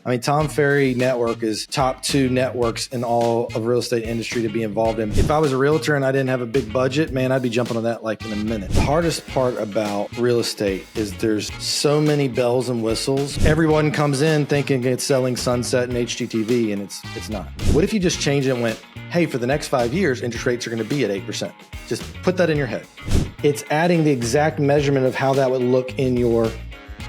I mean, Ferry Network is top 2 networks in all of real estate industry to be involved in. If I was a realtor and I didn't have a big budget, man, I'd be jumping on that like in a minute. The hardest part about real estate is there's so many bells and whistles. Everyone comes in thinking it's selling Sunset and HGTV, and it's not. What if you just changed it and went, hey, for the next 5 years, interest rates are going to be at 8%. Just put that in your head. It's adding the exact measurement of how that would look in your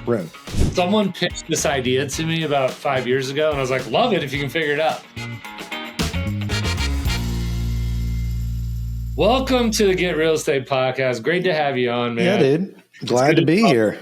room. Someone pitched this idea to me about 5 years ago, and I was like, love it if you can figure it out. Welcome to the Get Real Estate Podcast. Great to have you on, man. Yeah, dude. Glad to be here.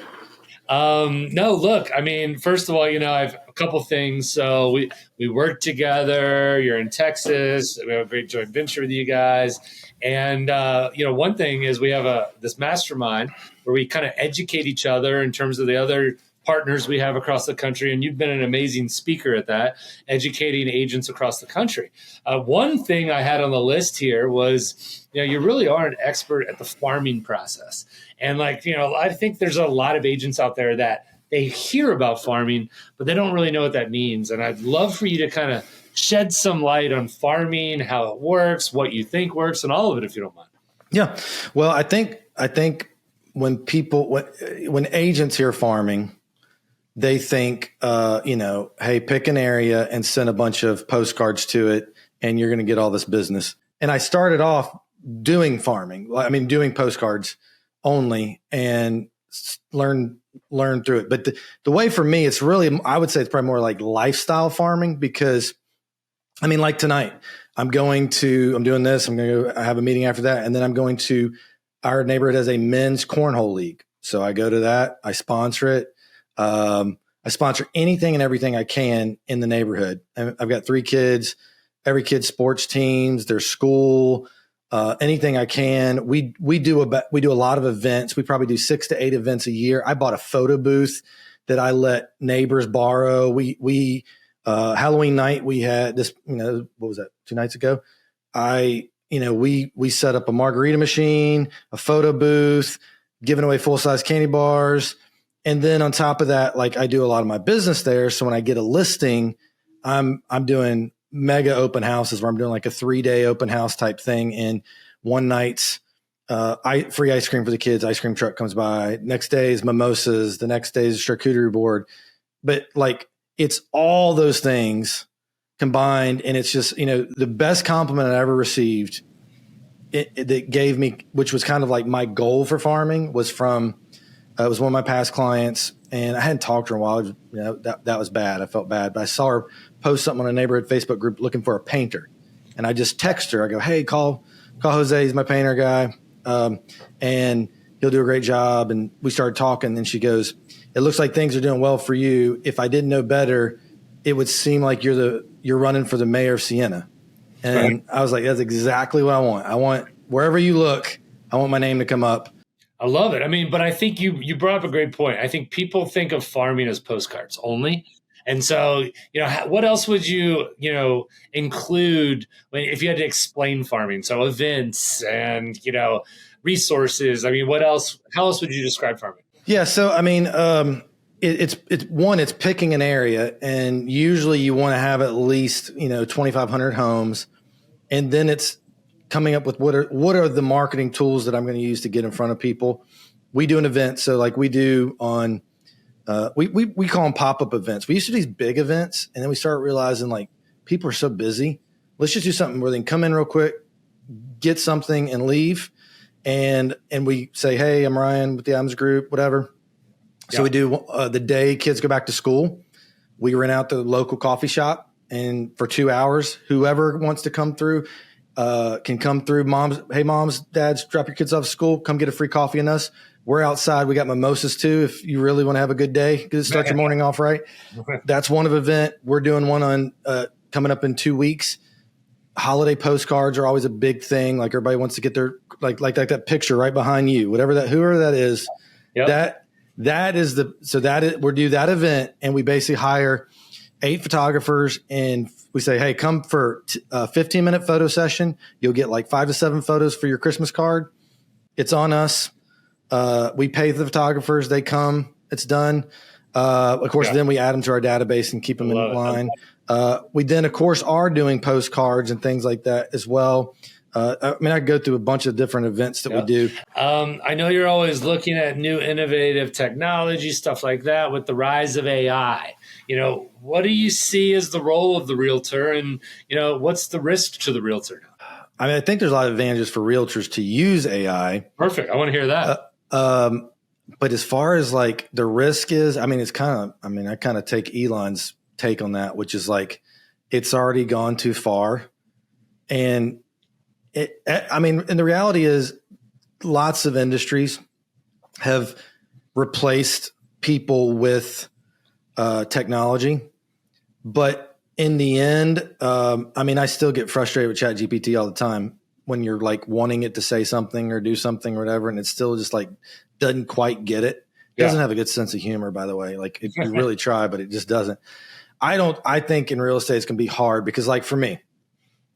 No, look, I mean, first of all, I've a couple things. So we work together. You're in Texas. We have a great joint venture with you guys. And, one thing is we have this mastermind where we kind of educate each other in terms of the other partners we have across the country. And you've been an amazing speaker at that, educating agents across the country. One thing I had on the list here was, you really are an expert at the farming process. And I think there's a lot of agents out there that they hear about farming, but they don't really know what that means. And I'd love for you to kind of shed some light on farming, how it works, what you think works, and all of it, if you don't mind. Yeah. Well, I think when agents hear farming, they think, hey, pick an area and send a bunch of postcards to it, and you're going to get all this business. And I started off doing farming. I mean, doing postcards only, and learn through it. But the way for me, it's really, I would say it's probably more like lifestyle farming, because I mean, like tonight, I'm doing this. I'm going to go, I have a meeting after that. And then I'm going to, our neighborhood has a men's cornhole league. So I go to that. I sponsor it. I sponsor anything and everything I can in the neighborhood. And I've got 3 kids, every kid's sports teams, their school, anything I can. We do a lot of events. We probably do 6 to 8 events a year. I bought a photo booth that I let neighbors borrow. We Halloween night, we had this, what was that, 2 nights ago? We set up a margarita machine, a photo booth, giving away full-size candy bars. And then on top of that, I do a lot of my business there. So when I get a listing, I'm doing mega open houses where I'm doing like a 3-day open house type thing. And one night's free ice cream for the kids. Ice cream truck comes by. Next day is mimosas. The next day is a charcuterie board. But it's all those things combined. And it's just, the best compliment I ever received that gave me, which was kind of like my goal for farming, was from, it was one of my past clients. And I hadn't talked to her in a while. That was bad. I felt bad. But I saw her post something on a neighborhood Facebook group looking for a painter. And I just text her. I go, hey, call Jose. He's my painter guy. And he'll do a great job. And we started talking. And she goes, it looks like things are doing well for you. If I didn't know better, it would seem like you're running for the mayor of Siena. And right. I was like, that's exactly what I want. I want, wherever you look, I want my name to come up. I love it. I mean, but I think you brought up a great point. I think people think of farming as postcards only. And so, what else would you, include if you had to explain farming? So events and, resources. I mean, what else? How else would you describe farming? Yeah. So, I mean, it's picking an area, and usually you want to have at least, 2,500 homes. And then it's coming up with what are the marketing tools that I'm going to use to get in front of people. We do an event. So we do on, we call them pop-up events. We used to do these big events, and then we started realizing people are so busy. Let's just do something where they can come in real quick, get something and leave. And we say, hey, I'm Ryan with the Adams Group, whatever. So yeah. We do the day kids go back to school. We rent out the local coffee shop, and for 2 hours, whoever wants to come through can come through. Moms, dads, drop your kids off school, come get a free coffee in us. We're outside. We got mimosas too, if you really want to have a good day, start your morning off right. That's one event. We're doing one on coming up in 2 weeks. Holiday postcards are always a big thing. Everybody wants to get their like that picture right behind you, whoever that is. Yep. We do that event, and we basically hire 8 photographers, and we say, hey, come for a 15-minute photo session. You'll get 5 to 7 photos for your Christmas card. It's on us. We pay the photographers. They come. It's done. Of course, then we add them to our database and keep them in line. We then, of course, are doing postcards and things like that as well. I mean, I go through a bunch of different events that we do. I know you're always looking at new innovative technology, stuff like that with the rise of AI. What do you see as the role of the realtor, and, what's the risk to the realtor? I mean, I think there's a lot of advantages for realtors to use AI. Perfect. I want to hear that. But as far as like the risk is, I mean, I kind of take Elon's take on that, which is like, it's already gone too far. And and the reality is lots of industries have replaced people with technology. But in the end, I still get frustrated with ChatGPT all the time when you're like wanting it to say something or do something or whatever. And it's still just like, doesn't quite get it. It doesn't have a good sense of humor, by the way. Like if you really try, but it just doesn't. I think in real estate it's going to be hard because like for me,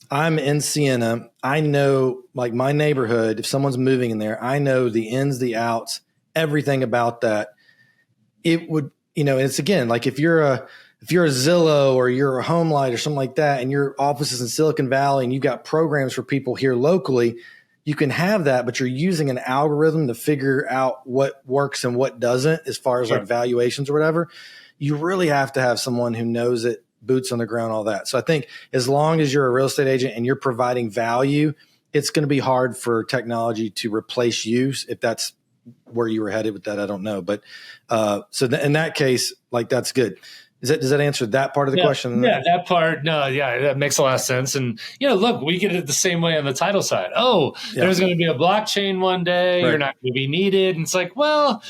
I'm in Siena. I know like my neighborhood, if someone's moving in there, I know the ins, the outs, everything about that. It would, it's again, like if you're a Zillow or you're a HomeLight or something like that, and your office is in Silicon Valley and you've got programs for people here locally, you can have that, but you're using an algorithm to figure out what works and what doesn't as far as like valuations or whatever. You really have to have someone who knows it, boots on the ground, all that. So I think as long as you're a real estate agent and you're providing value, it's going to be hard for technology to replace you. If that's where you were headed with that, I don't know. But in that case, like that's good. Does that answer that part of the question? Yeah, that part. No, yeah, that makes a lot of sense. And, look, we get it the same way on the title side. There's going to be a blockchain one day. Right. You're not going to be needed. And it's like, well,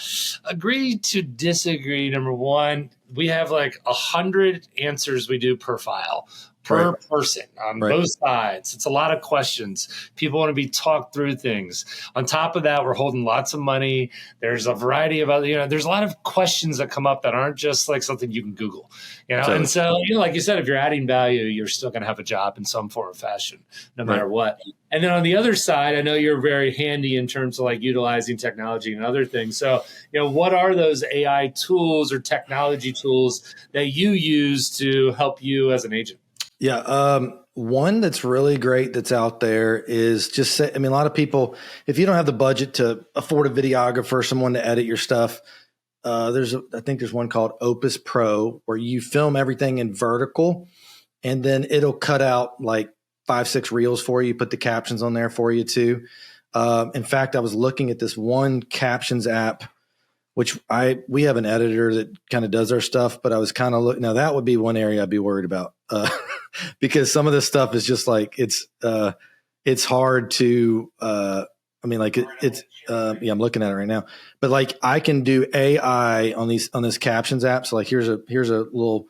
agree to disagree. Number one, we have like 100 answers we do per file. Per person on both sides. It's a lot of questions. People want to be talked through things. On top of that, we're holding lots of money. There's a variety of other, there's a lot of questions that come up that aren't just like something you can Google, Totally. And so, like you said, if you're adding value, you're still going to have a job in some form or fashion, no matter what. And then on the other side, I know you're very handy in terms of like utilizing technology and other things. So, what are those AI tools or technology tools that you use to help you as an agent? Yeah. One that's really great that's out there is just a lot of people, if you don't have the budget to afford a videographer, someone to edit your stuff, I think there's one called Opus Pro where you film everything in vertical and then it'll cut out like 5-6 reels for you, put the captions on there for you too. In fact, I was looking at this one captions app, which we have an editor that kind of does our stuff, but I was kind of looking, now that would be one area I'd be worried about. Because some of this stuff is just like, it's hard to, I'm looking at it right now, but like I can do AI on this captions app. So like, here's a little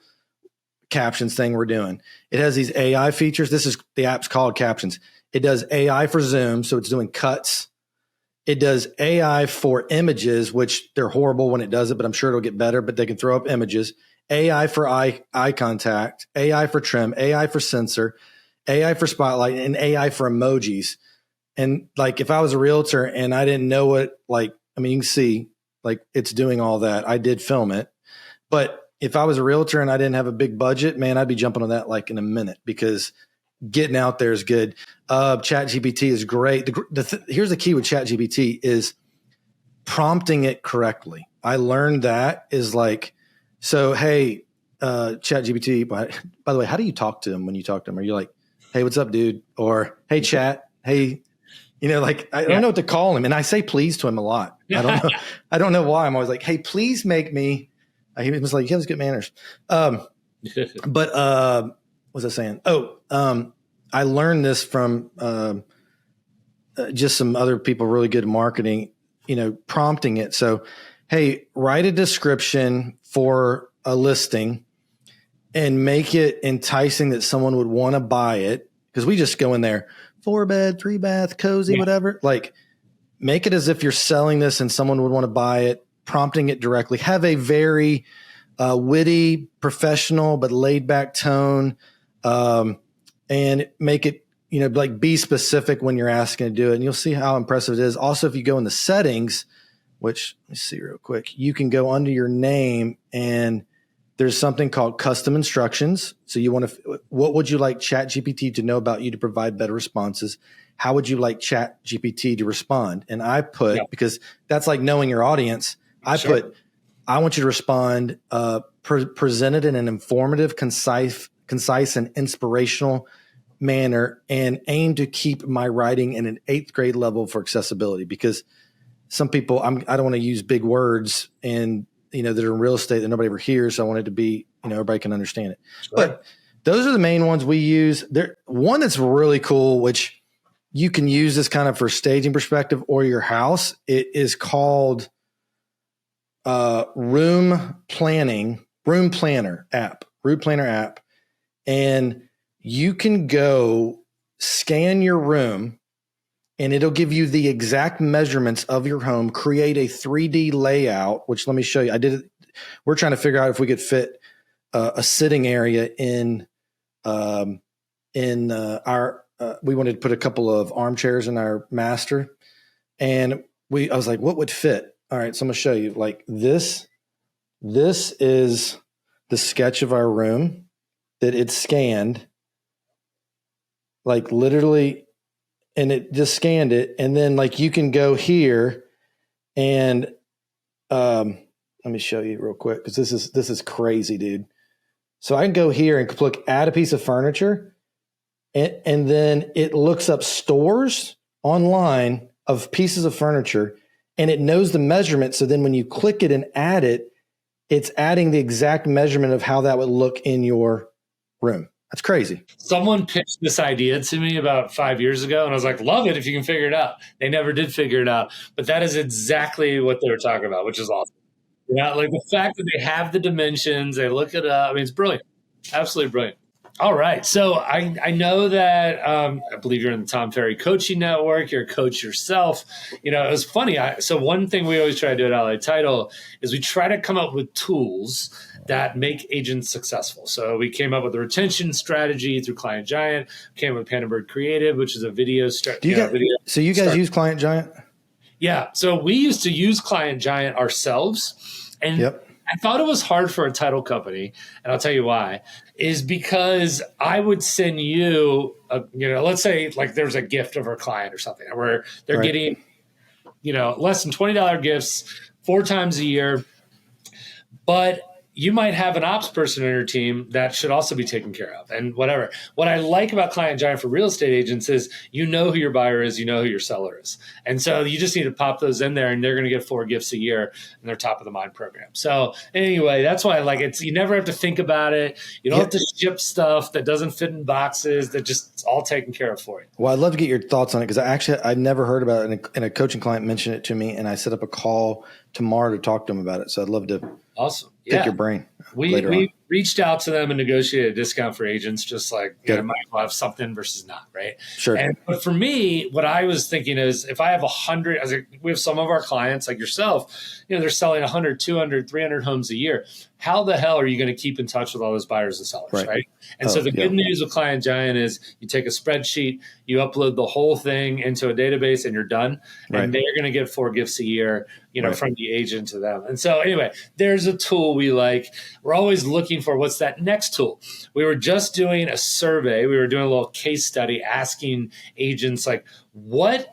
captions thing we're doing. It has these AI features. The app's called Captions. It does AI for Zoom. So it's doing cuts. It does AI for images, which they're horrible when it does it, but I'm sure it'll get better, but they can throw up images. AI for eye contact, AI for trim, AI for sensor, AI for spotlight, and AI for emojis. And like, if I was a realtor and I didn't know what, you can see, like it's doing all that. I did film it, but if I was a realtor and I didn't have a big budget, man, I'd be jumping on that like in a minute because getting out there is good. ChatGPT is great. Here's the key with ChatGPT is prompting it correctly. I learned that is like, so, hey, ChatGPT, by the way, how do you talk to him when you talk to him? Are you like, hey, what's up, dude? Or, hey, chat, hey, I don't know what to call him. And I say please to him a lot. I don't know why. I'm always like, hey, please make me. He was like, he has good manners. But what was I saying? I learned this from just some other people really good at marketing, prompting it. So, hey, write a description for a listing and make it enticing that someone would want to buy it. Because we just go in there, 4-bed, 3-bath, cozy, whatever. Like, make it as if you're selling this and someone would want to buy it, prompting it directly. Have a very witty, professional, but laid back tone, and make it, be specific when you're asking to do it. And you'll see how impressive it is. Also, if you go in the settings, which let me see real quick. You can go under your name and there's something called custom instructions. So you want to, what would you like ChatGPT to know about you to provide better responses? How would you like ChatGPT to respond? And I put, because that's like knowing your audience, I want you to respond, presented in an informative, concise and inspirational manner, and aim to keep my writing in an 8th grade level for accessibility. Because some people, I don't want to use big words and, that are in real estate that nobody ever hears. So I want it to be, everybody can understand it. Sure. But those are the main ones we use. There, one that's really cool, which you can use this kind of for staging perspective or your house. It is called Room Planner app. And you can go scan your room and it'll give you the exact measurements of your home, create a 3D layout, which let me show you. We're trying to figure out if we could fit a sitting area in our, we wanted to put a couple of armchairs in our master. And I was like, what would fit? All right. So I'm going to show you like this is the sketch of our room that it's scanned, like literally, and it just scanned it. And then like you can go here and let me show you real quick because this is crazy, dude. So I can go here and click add a piece of furniture, and then it looks up stores online of pieces of furniture, and it knows the measurement. So then when you click it and add it, it's adding the exact measurement of how that would look in your room. That's crazy. Someone pitched this idea to me about 5 years ago, and I was like, love it if you can figure it out. They never did figure it out. But that is exactly what they were talking about, which is awesome. Yeah, like the fact that they have the dimensions, they look it up. I mean, it's brilliant. Absolutely brilliant. All right. So I know that I believe you're in the Tom Ferry Coaching Network. You're a coach yourself. It was funny. So one thing we always try to do at Ally Title is we try to come up with tools that make agents successful. So we came up with a retention strategy through Client Giant, came up with Pannenberg Creative, which is a video strategy. So you guys use Client Giant? Yeah. So we used to use Client Giant ourselves. And I thought it was hard for a title company. And I'll tell you why, is because I would send you, let's say like there's a gift of our client or something where they're getting, less than $20 gifts 4 times a year. But you might have an ops person on your team that should also be taken care of and whatever. What I like about Client Giant for real estate agents is you know who your buyer is, you know who your seller is. And so you just need to pop those in there and they're going to get 4 gifts a year in their top of the mind program. So anyway, that's why I like it. You never have to think about it. You don't have to ship stuff that doesn't fit in boxes, that just it's all taken care of for you. Well, I'd love to get your thoughts on it because I've never heard about it and a coaching client mentioned it to me and I set up a call tomorrow to talk to them about it. So I'd love to pick your brain. We reached out to them and negotiated a discount for agents, just like might as well have something versus not, right? Sure. But for me, what I was thinking is if I have 100, we have some of our clients like yourself, they're selling 100, 200, 300 homes a year. How the hell are you going to keep in touch with all those buyers and sellers, right? And so the good news with Client Giant is you take a spreadsheet, you upload the whole thing into a database and you're done. Right. And they're going to get 4 gifts a year, from the agent to them. And so anyway, there's a tool we like. We're always looking for what's that next tool. We were just doing a survey. We were doing a little case study asking agents when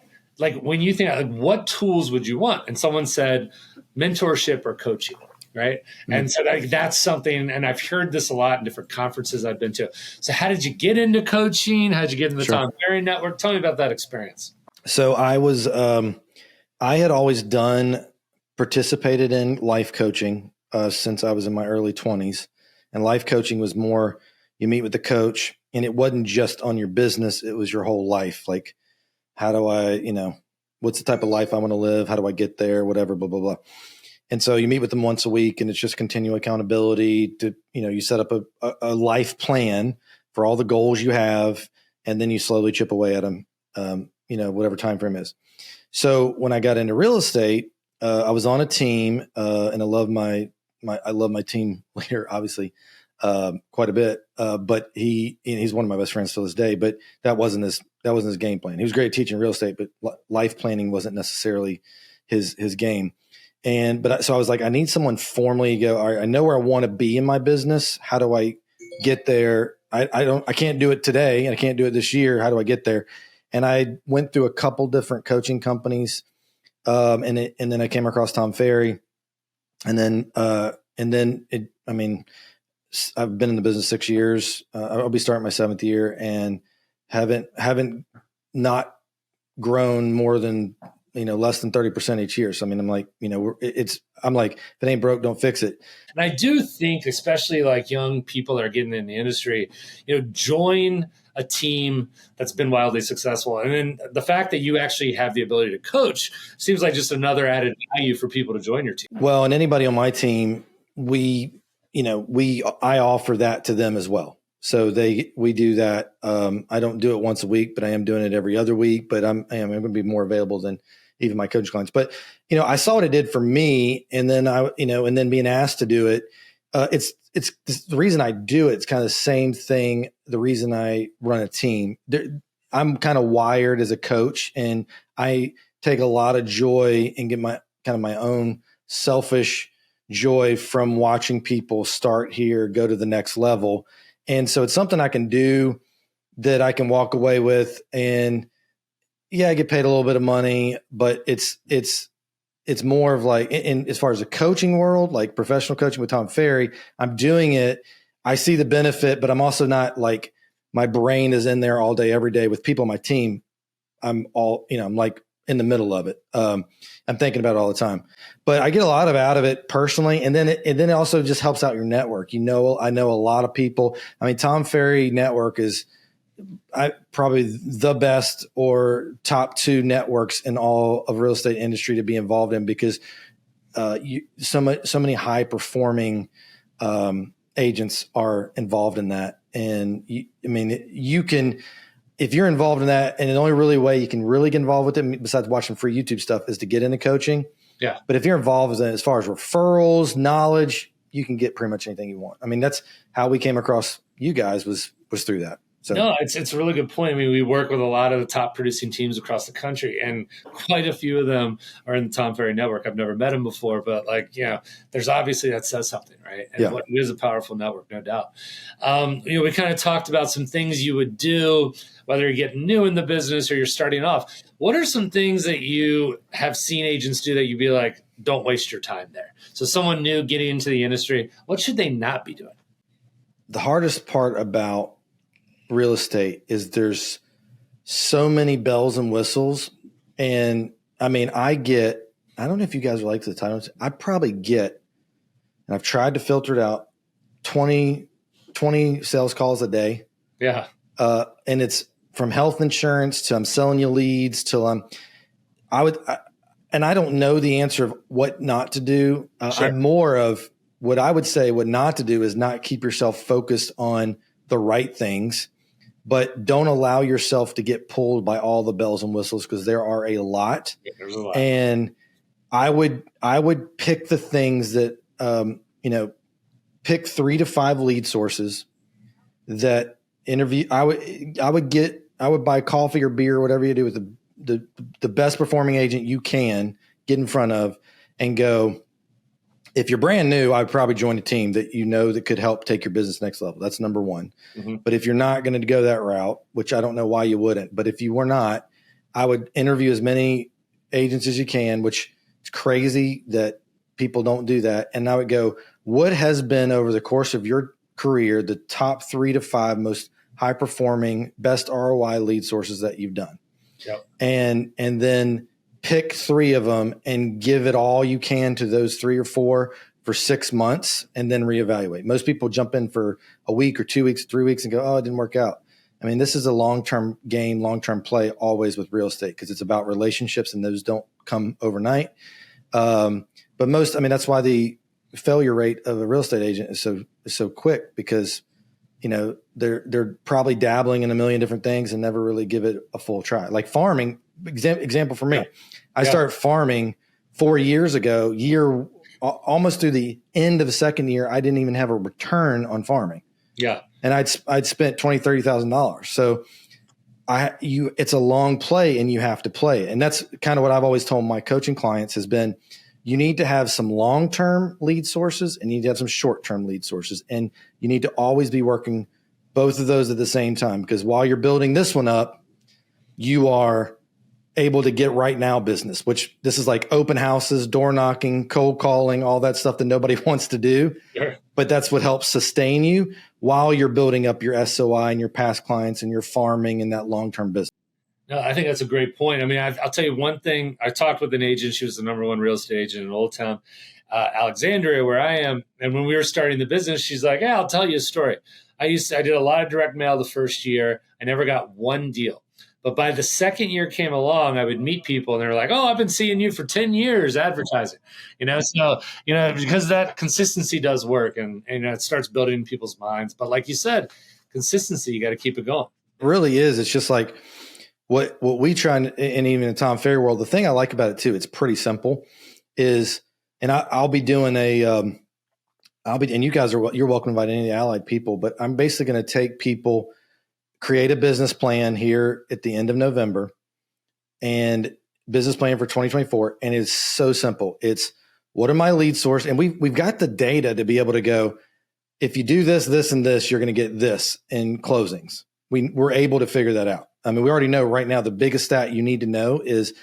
you think what tools would you want? And someone said mentorship or coaching. Right. Mm-hmm. And so that's something, and I've heard this a lot in different conferences I've been to. So how did you get into coaching? How did you get into the Tom Ferry Network? Tell me about that experience. So I had always participated in life coaching since I was in my early 20s. And life coaching was more, you meet with the coach and it wasn't just on your business. It was your whole life. Like, how do I, what's the type of life I want to live? How do I get there? Whatever, blah, blah, blah. And so you meet with them once a week and it's just continual accountability to, you set up a life plan for all the goals you have. And then you slowly chip away at them, whatever time frame is. So when I got into real estate, I was on a team and I love my team leader, obviously, quite a bit. But he's one of my best friends to this day, but that wasn't his game plan. He was great at teaching real estate, but life planning wasn't necessarily his game. So I was like, I need someone formally to go, all right, I know where I want to be in my business. How do I get there? I can't do it today and I can't do it this year. How do I get there? And I went through a couple different coaching companies. And then I came across Tom Ferry, and then I've been in the business 6 years. I'll be starting my 7th year and haven't not grown more than, less than 30% each year. So, I'm like, I'm like, if it ain't broke, don't fix it. And I do think, especially like young people that are getting in the industry, join a team that's been wildly successful. And then the fact that you actually have the ability to coach seems like just another added value for people to join your team. Well, and anybody on my team, I offer that to them as well. So we do that. I don't do it once a week, but I am doing it every other week, but I'm going to be more available than even my coach clients. But, I saw what it did for me, and then and then being asked to do it, it's the reason I do it. It's kind of the same thing. The reason I run a team, I'm kind of wired as a coach, and I take a lot of joy and get my own selfish joy from watching people start here, go to the next level. And so it's something I can do that I can walk away with. And yeah, I get paid a little bit of money, but it's more of like, in as far as the coaching world, like professional coaching with Tom Ferry, I'm doing it. I see the benefit, but I'm also not like, my brain is in there all day, every day with people on my team. I'm like in the middle of it. I'm thinking about it all the time, but I get a lot out of it personally. And then it also just helps out your network. I know a lot of people. Tom Ferry Network is probably the best or top 2 networks in all of real estate industry to be involved in, because so many high performing agents are involved in that. And you can, if you're involved in that, and the only really way you can really get involved with it, besides watching free YouTube stuff, is to get into coaching. Yeah. But if you're involved in it, as far as referrals, knowledge, you can get pretty much anything you want. That's how we came across you guys was through that. So no, it's a really good point. We work with a lot of the top producing teams across the country, and quite a few of them are in the Tom Ferry Network. I've never met them before, but there's obviously that says something, right? And it is a powerful network, no doubt. We kind of talked about some things you would do, whether you're getting new in the business or you're starting off. What are some things that you have seen agents do that you'd be like, don't waste your time there? So someone new getting into the industry, what should they not be doing? The hardest part about real estate is there's so many bells and whistles. And I don't know if you guys are like the title. I probably get, and I've tried to filter it out, 20 sales calls a day. Yeah. And it's from health insurance to I'm selling you leads till and I don't know the answer of what not to do. Sure. I'm more of what I would say what not to do is not keep yourself focused on the right things, but don't allow yourself to get pulled by all the bells and whistles, because there are a lot. Yeah, there's a lot. And I would pick the things that, pick 3 to 5 lead sources that interview. I would buy coffee or beer, whatever you do with the best performing agent you can get in front of and go. If you're brand new, I'd probably join a team that that could help take your business next level. That's number one. Mm-hmm. But if you're not going to go that route, which I don't know why you wouldn't, but if you were not, I would interview as many agents as you can, which is crazy that people don't do that. And I would go, what has been over the course of your career, the top 3 to 5 most high performing, best ROI lead sources that you've done? Yep. And then pick 3 of them and give it all you can to those 3 or 4 for 6 months and then reevaluate. Most people jump in for a week or 2 weeks, 3 weeks and go, oh, it didn't work out. This is a long-term game, long-term play always with real estate, because it's about relationships and those don't come overnight. But most, that's why the failure rate of a real estate agent is so quick, because they're probably dabbling in a million different things and never really give it a full try. Like farming, example for me. Yeah. I started farming 4 years ago, almost through the end of the second year, I didn't even have a return on farming. Yeah. And I'd spent $20,000, $30,000. So it's a long play and you have to play it. And that's kind of what I've always told my coaching clients has been, you need to have some long-term lead sources and you need to have some short-term lead sources. And you need to always be working both of those at the same time, because while you're building this one up, you are able to get right now business, which this is like open houses, door knocking, cold calling, all that stuff that nobody wants to do. Sure. But that's what helps sustain you while you're building up your SOI and your past clients and your farming and that long-term business. No, I think that's a great point. I mean, I'll tell you one thing. I talked with an agent. She was the number one real estate agent in Old Town, Alexandria, where I am. And when we were starting the business, she's like, "Yeah, I'll tell you a story. I did a lot of direct mail the first year. I never got one deal. But by the second year came along, I would meet people and they were like, 'Oh, I've been seeing you for 10 years advertising.'" So, because that consistency does work and it starts building in people's minds. But like you said, consistency, you got to keep it going. It really is. It's just like what we try, and even in Tom Ferry world, the thing I like about it too, it's pretty simple, is, and I'll be doing and you guys you're welcome to invite any of the allied people, but I'm basically going to take people, create a business plan here at the end of November, and business plan for 2024. And it's so simple. It's, what are my lead source? And we've got the data to be able to go, if you do this, this, and this, you're going to get this in closings. We're able to figure that out. I mean, we already know right now, the biggest stat you need to know is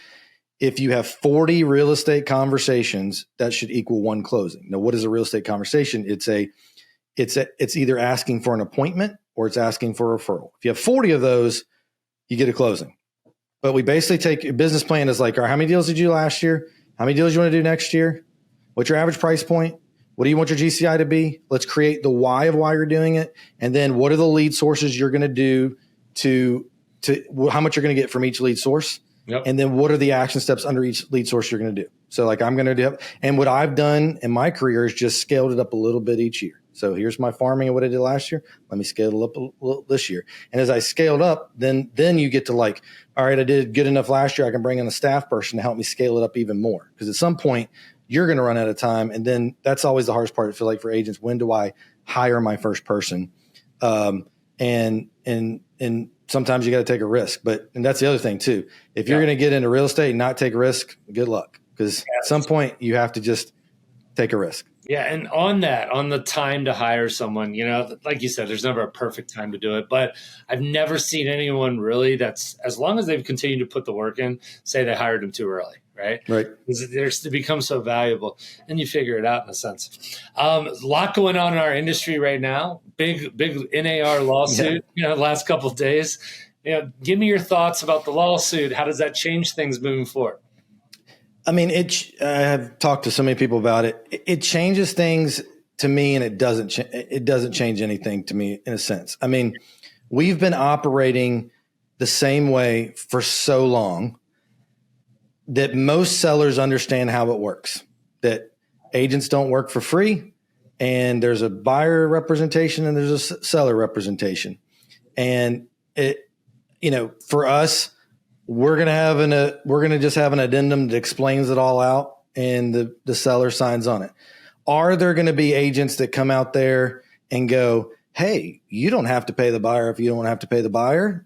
if you have 40 real estate conversations, that should equal one closing. Now, what is a real estate conversation? It's either asking for an appointment or it's asking for a referral. If you have 40 of those, you get a closing. But we basically take your business plan is like, all right, how many deals did you do last year? How many deals you want to do next year? What's your average price point? What do you want your GCI to be? Let's create the why of why you're doing it. And then what are the lead sources you're going to do to how much you're going to get from each lead source? Yep. And then what are the action steps under each lead source you're going to do? So like I'm going to do, and what I've done in my career is just scaled it up a little bit each year. So here's my farming and what I did last year. Let me scale it up a little this year. And as I scaled up, then you get to like, all right, I did good enough last year. I can bring in a staff person to help me scale it up even more. Because at some point you're going to run out of time. And then that's always the hardest part. I feel like for agents, when do I hire my first person? And sometimes you got to take a risk, and that's the other thing too. If you're going to get into real estate and not take a risk, good luck. Because at some point you have to just take a risk. Yeah. And on the time to hire someone, like you said, there's never a perfect time to do it, but I've never seen anyone really that's, as long as they've continued to put the work in, say they hired them too early. Right. Because they become so valuable, and you figure it out in a sense. A lot going on in our industry right now. Big NAR lawsuit. The last couple of days. Give me your thoughts about the lawsuit. How does that change things moving forward? I mean, I have talked to so many people about it. It changes things to me, and it doesn't change anything to me in a sense. I mean, we've been operating the same way for so long that most sellers understand how it works, that agents don't work for free, and there's a buyer representation and there's a seller representation. And for us, we're going to just have an addendum that explains it all out, and the seller signs on it. Are there going to be agents that come out there and go, "Hey, you don't have to pay the buyer if you don't have to pay the buyer.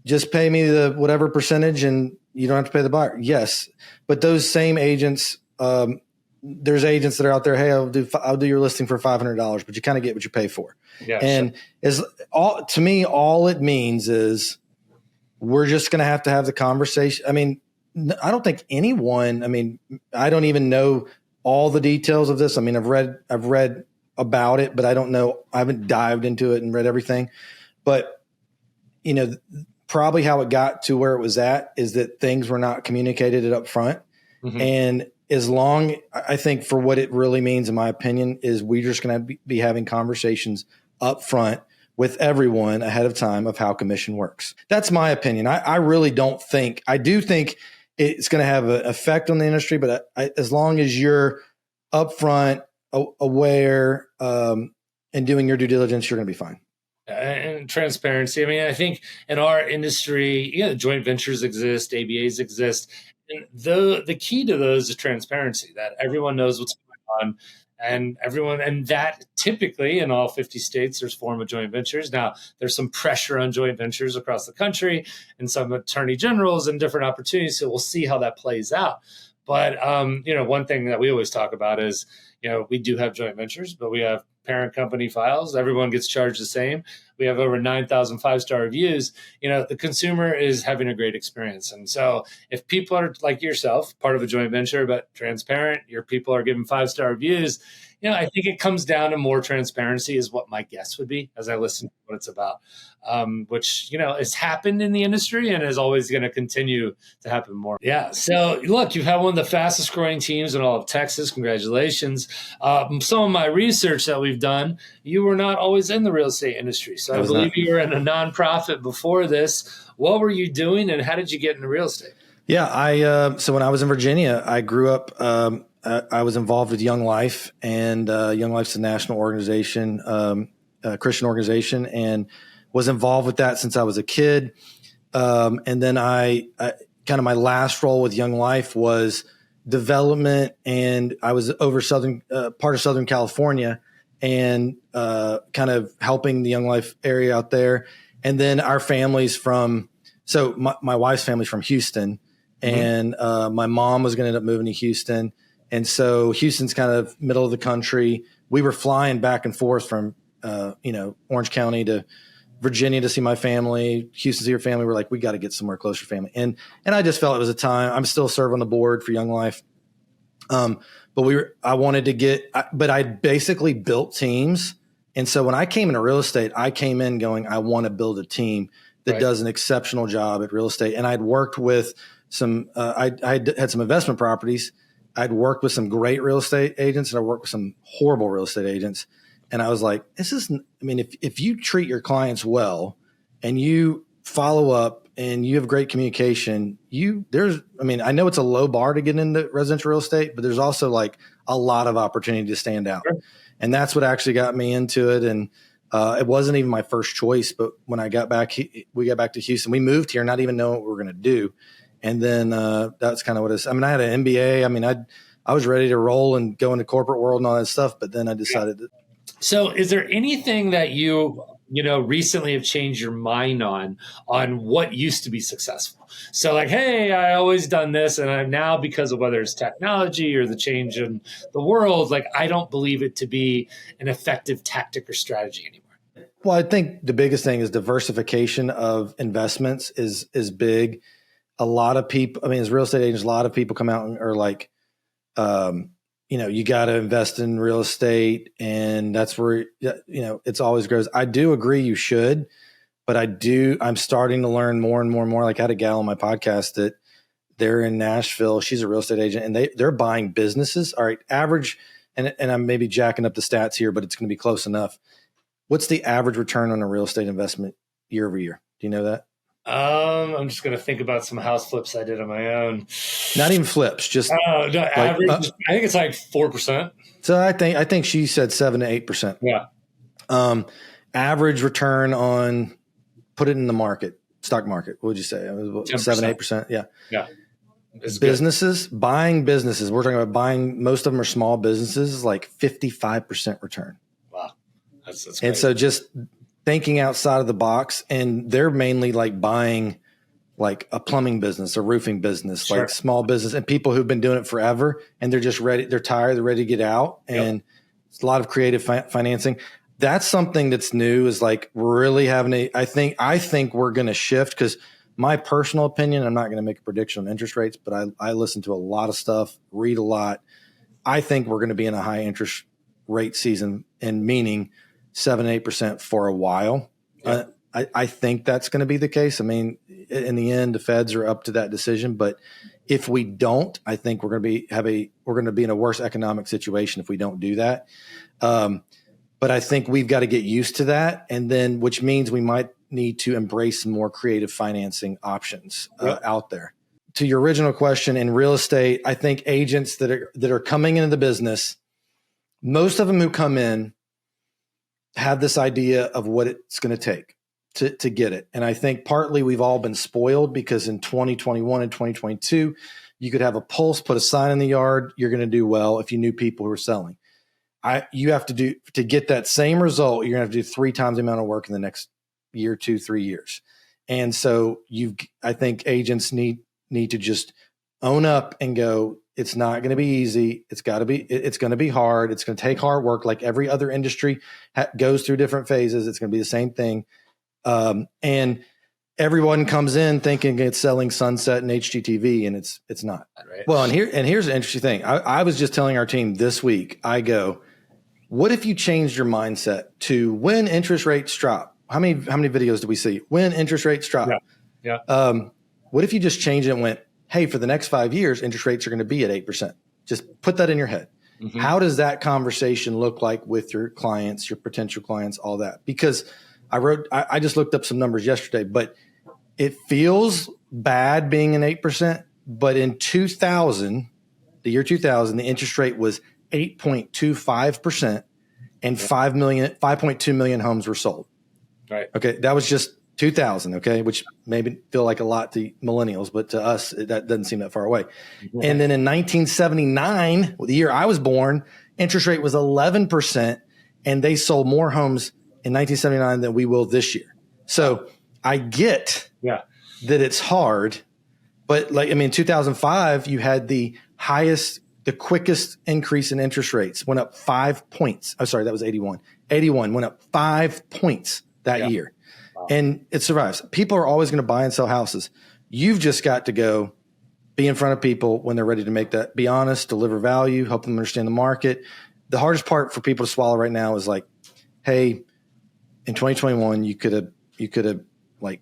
Just pay me the whatever percentage and you don't have to pay the buyer"? Yes. But those same agents, there's agents that are out there, "Hey, I'll do your listing for $500, but you kind of get what you pay for." Yeah, and to me, all it means is we're just going to have the conversation. I mean, I don't think I don't even know all the details of this. I mean, I've read about it, but I don't know. I haven't dived into it and read everything. But, probably how it got to where it was at is that things were not communicated up front. Mm-hmm. And I think for what it really means, in my opinion, is we're just going to be having conversations up front with everyone ahead of time of how commission works. That's my opinion. I really don't think, I do think it's going to have an effect on the industry, but as long as you're upfront, aware, and doing your due diligence, you're going to be fine. And transparency. I mean, I think in our industry, joint ventures exist, ABAs exist. And the key to those is transparency, that everyone knows what's going on. And that typically in all 50 states, there's form of joint ventures. Now, there's some pressure on joint ventures across the country and some attorney generals and different opportunities. So we'll see how that plays out. But, one thing that we always talk about is, we do have joint ventures, but we have parent company files. Everyone gets charged the same. We have over 9,000 five-star reviews. The consumer is having a great experience. And so if people are like yourself, part of a joint venture, but transparent, your people are giving five-star reviews, I think it comes down to more transparency is what my guess would be as I listen to what it's about, which, has happened in the industry and is always going to continue to happen more. Yeah. So look, you've had one of the fastest growing teams in all of Texas. Congratulations. Some of my research that we've done, you were not always in the real estate industry. So I believe you were in a nonprofit before this. What were you doing and how did you get into real estate? Yeah, so when I was in Virginia, I grew up, I was involved with Young Life, and Young Life's a national organization, a Christian organization, and was involved with that since I was a kid. And then I kind of my last role with Young Life was development, and I was over part of Southern California, and kind of helping the Young Life area out there. And then our family's so my wife's family's from Houston, and my mom was going to end up moving to Houston. And so Houston's kind of middle of the country. We were flying back and forth from, Orange County to Virginia to see my family, Houston to see your family. We're like, we got to get somewhere closer to family. And I just felt it was a time. I'm still serving on the board for Young Life. But I wanted to but I basically built teams. And so when I came into real estate, I came in going, I want to build a team that does an exceptional job at real estate. And I'd worked with I had some investment properties. I'd worked with some great real estate agents, and I worked with some horrible real estate agents. And I was like, if you treat your clients well and you follow up and you have great communication, I know it's a low bar to get into residential real estate, but there's also like a lot of opportunity to stand out. Sure. And that's what actually got me into it. And it wasn't even my first choice, but when we got back to Houston, we moved here, not even knowing what we were going to do. And then that's kind of what it's. I had an MBA. I was ready to roll and go into corporate world and all that stuff. But then I decided that. So, is there anything that you recently have changed your mind on what used to be successful? So, like, hey, I always done this, and I'm now, because of whether it's technology or the change in the world, like I don't believe it to be an effective tactic or strategy anymore. Well, I think the biggest thing is diversification of investments is big. A lot of people, as real estate agents, a lot of people come out and are like, you got to invest in real estate, and that's where, it's always grows. I do agree you should, but I'm starting to learn more and more and more. Like I had a gal on my podcast that they're in Nashville. She's a real estate agent, and they're buying businesses. All right, average, and I'm maybe jacking up the stats here, but it's going to be close enough. What's the average return on a real estate investment year over year? Do you know that? I'm just going to think about some house flips I did on my own. Not even flips, just average. I think it's like 4%. So I think she said 7 to 8%. Yeah. Average return on, put it in the stock market. What would you say? It was 7, 8%. Yeah. Yeah. Businesses, buying businesses. We're talking about buying. Most of them are small businesses. Like 55% return. Wow. That's great. And so just thinking outside of the box, and they're mainly like buying like a plumbing business, a roofing business, sure, like small business, and people who've been doing it forever, and they're just ready. They're tired. They're ready to get out. And it's a lot of creative financing. That's something that's new, is like really having I think we're going to shift, because my personal opinion, I'm not going to make a prediction on interest rates, but I listen to a lot of stuff, read a lot. I think we're going to be in a high interest rate season, and meaning 7, 8% for a while. Yeah. I think that's going to be the case. In the end, the Feds are up to that decision. But if we don't, I think we're going to be in a worse economic situation if we don't do that. But I think we've got to get used to that, and then which means we might need to embrace some more creative financing options out there. To your original question, in real estate, I think agents that are coming into the business, most of them who come in have this idea of what it's going to take to get it. And I think partly we've all been spoiled, because in 2021 and 2022, you could have a pulse, put a sign in the yard, you're going to do well if you knew people who are selling. You have to get that same result, you're going to have to do 3 times the amount of work in the next year, 2, 3 years. And so I think agents need to just own up and go, it's not going to be easy. It's going to be hard. It's going to take hard work. Like every other industry goes through different phases. It's going to be the same thing. And everyone comes in thinking it's selling sunset and HGTV, and it's not. Right. Well, and here's an interesting thing. I was just telling our team this week, I go, what if you changed your mindset to when interest rates drop? How many videos do we see? When interest rates drop? Yeah. What if you just changed it and went, hey, for the next 5 years, interest rates are going to be at 8%. Just put that in your head. Mm-hmm. How does that conversation look like with your clients, your potential clients, all that? Because I just looked up some numbers yesterday, but it feels bad being an 8%. But in 2000, the year 2000, the interest rate was 8.25%, and 5.2 million homes were sold. Right. Okay. That was just 2000. Okay. Which maybe feel like a lot to millennials, but to us, that doesn't seem that far away. Mm-hmm. And then in 1979, the year I was born, interest rate was 11%, and they sold more homes in 1979 than we will this year. So I get that it's hard, but 2005, you had the quickest increase in interest rates, went up 5 points. Oh, sorry, that was 81. 81 went up 5 points that year. Wow. And it survives. People are always going to buy and sell houses. You've just got to go be in front of people when they're ready to make that, be honest, deliver value, help them understand the market. The hardest part for people to swallow right now is like, hey, in 2021, you could have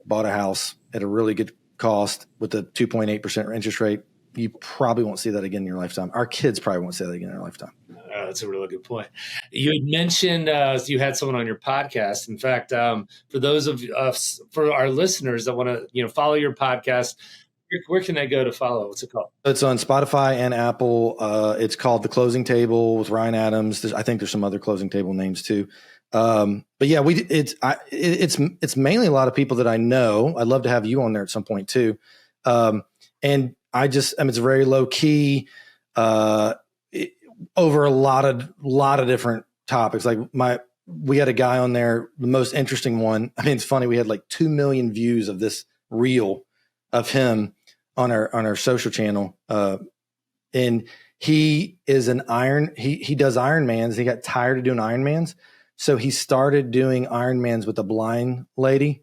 bought a house at a really good cost with a 2.8% interest rate. You probably won't see that again in your lifetime. Our kids probably won't see that again in their lifetime. That's a really good point. You had mentioned you had someone on your podcast. In fact, for those of us, for our listeners that want to, follow your podcast, where can they go to follow? What's it called? It's on Spotify and Apple. It's called The Closing Table with Ryan Adams. I think there's some other closing table names too. But yeah, it's mainly a lot of people that I know. I'd love to have you on there at some point too. And it's very low key, over a lot of different topics. We had a guy on there, the most interesting one. I mean, it's funny. We had 2 million views of this reel of him on our social channel. And he is he does Ironmans. He got tired of doing Ironmans. So he started doing Ironmans with a blind lady,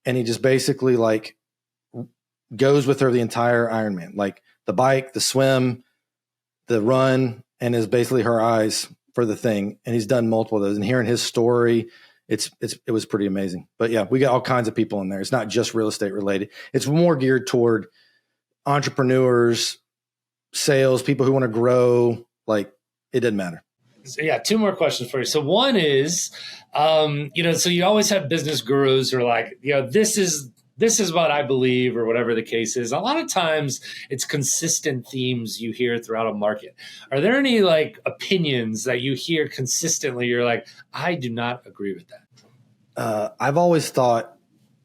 and he just basically goes with her the entire Ironman, like the bike, the swim, the run, and is basically her eyes for the thing. And he's done multiple of those. And hearing his story, it was pretty amazing. But yeah, we got all kinds of people in there. It's not just real estate related. It's more geared toward entrepreneurs, sales, people who want to grow. It doesn't matter. So yeah, 2 more questions for you. So one is, so you always have business gurus who are like, this is what I believe, or whatever the case is. A lot of times it's consistent themes you hear throughout a market. Are there any opinions that you hear consistently? You're like, I do not agree with that. I've always thought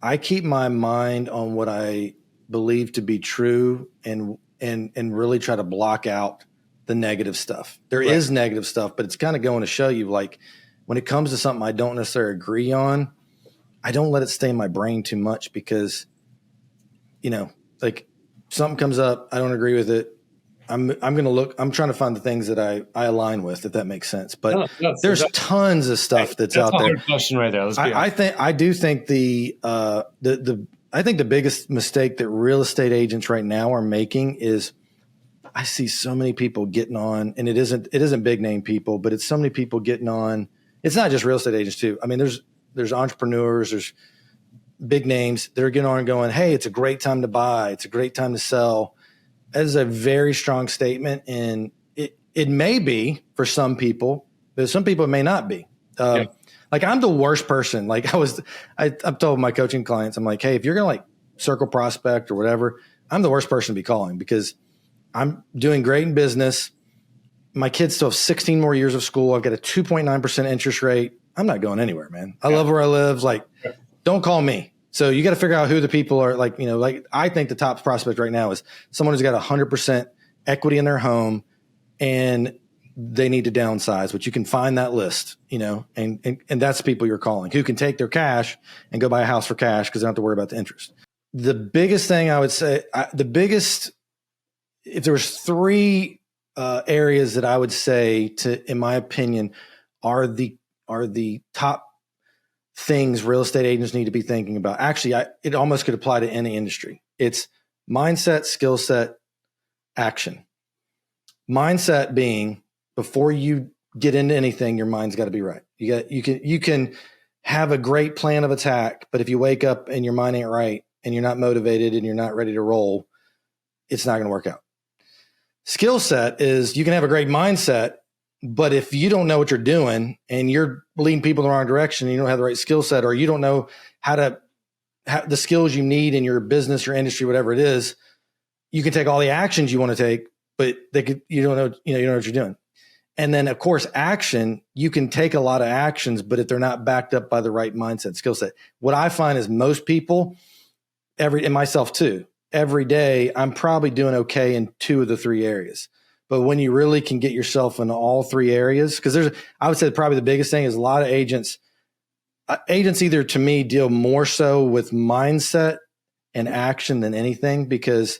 I keep my mind on what I believe to be true and really try to block out the negative stuff. There is negative stuff, but it's kind of going to show you when it comes to something I don't necessarily agree on, I don't let it stay in my brain too much because, something comes up, I don't agree with it. I'm going to look, I'm trying to find the things that I align with, if that makes sense. But there's tons of stuff that's out there. That's a hard question right there. I think the biggest mistake that real estate agents right now are making is I see so many people getting on, and it isn't big name people, but it's so many people getting on. It's not just real estate agents too. I mean, there's entrepreneurs, there's big names that are getting on and going, hey, it's a great time to buy. It's a great time to sell. That is a very strong statement. And it may be for some people, but some people it may not be. I'm the worst person. I've told my coaching clients, I'm like, hey, if you're going to circle prospect or whatever, I'm the worst person to be calling because I'm doing great in business. My kids still have 16 more years of school. I've got a 2.9% interest rate. I'm not going anywhere, man. I love where I live. Don't call me. So you got to figure out who the people are. I think the top prospect right now is someone who's got 100% equity in their home and they need to downsize, but you can find that list, and that's the people you're calling who can take their cash and go buy a house for cash because they don't have to worry about the interest. The biggest thing I would say, the biggest if there was three areas that I would say in my opinion, are the top things real estate agents need to be thinking about. Actually, it almost could apply to any industry. It's mindset, skill set, action. Mindset being, before you get into anything, your mind's got to be right. You can have a great plan of attack, but if you wake up and your mind ain't right and you're not motivated and you're not ready to roll, it's not going to work out. Skill set is, you can have a great mindset, but if you don't know what you're doing and you're leading people in the wrong direction, and you don't have the right skill set, or you don't know how the skills you need in your business, your industry, whatever it is, you can take all the actions you want to take, but you don't know what you're doing. And then, of course, action, you can take a lot of actions, but if they're not backed up by the right mindset, skill set, what I find is most people, and myself too, every day, I'm probably doing okay in 2 of the 3 areas. But when you really can get yourself in all 3 areas, because I would say probably the biggest thing is a lot of agents either, to me, deal more so with mindset and action than anything, because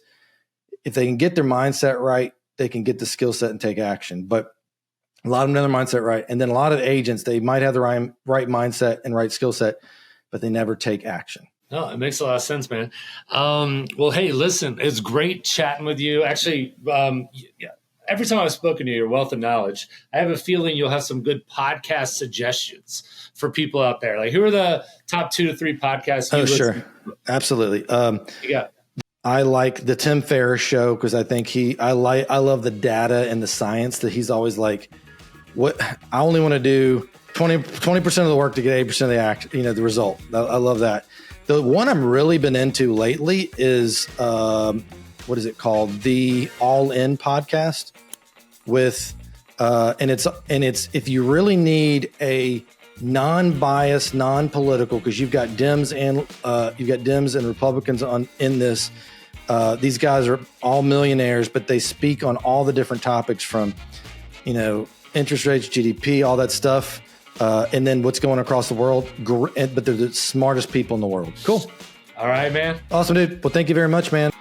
if they can get their mindset right, they can get the skill set and take action. But a lot of them have their mindset right. And then a lot of agents, they might have the right mindset and right skill set, but they never take action. No, it makes a lot of sense, man. Well, hey, listen, it's great chatting with you. Actually, every time I've spoken to you, your wealth of knowledge, I have a feeling you'll have some good podcast suggestions for people out there. Like, who are the top 2 to 3 podcasts you listen to? Absolutely. Yeah. I like the Tim Ferriss show, because I think I love the data and the science that he's always like, I only want to do 20% of the work to get 80% of the act, the result. I love that. The one I'm really been into lately is, what is it called? The All In podcast with, and it's, if you really need a non-biased, non-political, because you've got Dems and Republicans in this. These guys are all millionaires, but they speak on all the different topics from, interest rates, GDP, all that stuff. And then what's going across the world, but they're the smartest people in the world. Cool. All right, man. Awesome, dude. Well, thank you very much, man.